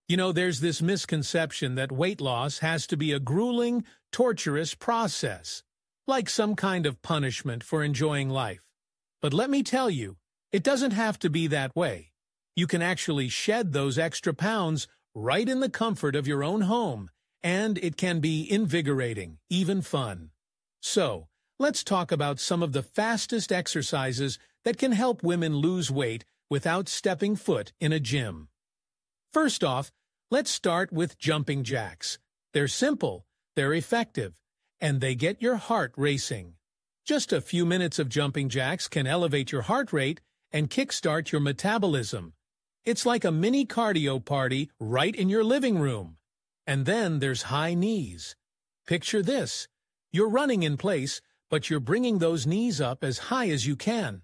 There's this misconception that weight loss has to be a grueling, torturous process, like some kind of punishment for enjoying life. But let me tell you, it doesn't have to be that way. You can actually shed those extra pounds right in the comfort of your own home, and it can be invigorating, even fun. So, let's talk about some of the fastest exercises that can help women lose weight without stepping foot in a gym. First off, let's start with jumping jacks. They're simple, they're effective, and they get your heart racing. Just a few minutes of jumping jacks can elevate your heart rate and kickstart your metabolism. It's like a mini cardio party right in your living room. And then there's high knees. Picture this. You're running in place, but you're bringing those knees up as high as you can.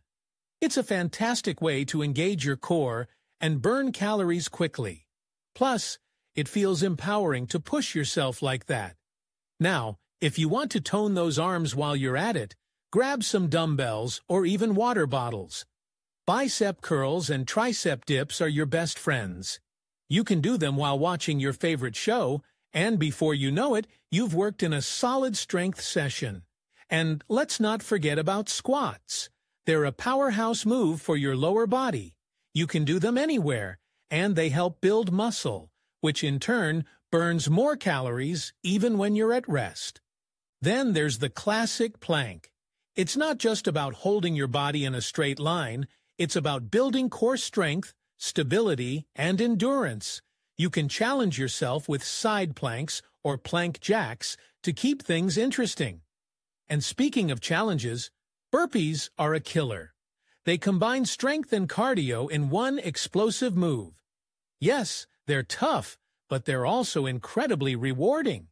It's a fantastic way to engage your core and burn calories quickly. Plus, it feels empowering to push yourself like that. Now, if you want to tone those arms while you're at it, grab some dumbbells or even water bottles. Bicep curls and tricep dips are your best friends. You can do them while watching your favorite show, and before you know it, you've worked in a solid strength session. And let's not forget about squats. They're a powerhouse move for your lower body. You can do them anywhere, and they help build muscle, which in turn burns more calories even when you're at rest. Then there's the classic plank. It's not just about holding your body in a straight line, it's about building core strength, stability, and endurance. You can challenge yourself with side planks or plank jacks to keep things interesting. And speaking of challenges, burpees are a killer. They combine strength and cardio in one explosive move. Yes, they're tough, but they're also incredibly rewarding.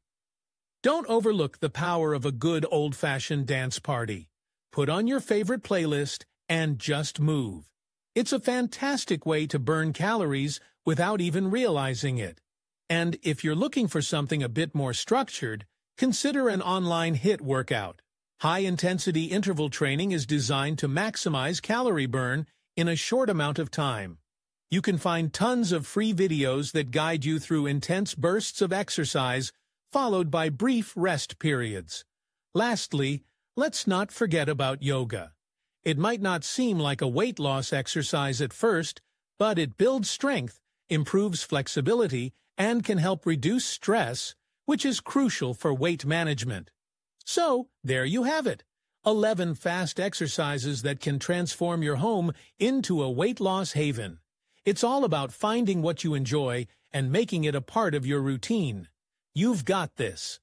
Don't overlook the power of a good old-fashioned dance party. Put on your favorite playlist and just move. It's a fantastic way to burn calories without even realizing it. And if you're looking for something a bit more structured, consider an online HIIT workout. High-intensity interval training is designed to maximize calorie burn in a short amount of time. You can find tons of free videos that guide you through intense bursts of exercise, followed by brief rest periods. Lastly, let's not forget about yoga. It might not seem like a weight loss exercise at first, but it builds strength, improves flexibility, and can help reduce stress, which is crucial for weight management. So, there you have it. 11 fast exercises that can transform your home into a weight loss haven. It's all about finding what you enjoy and making it a part of your routine. You've got this.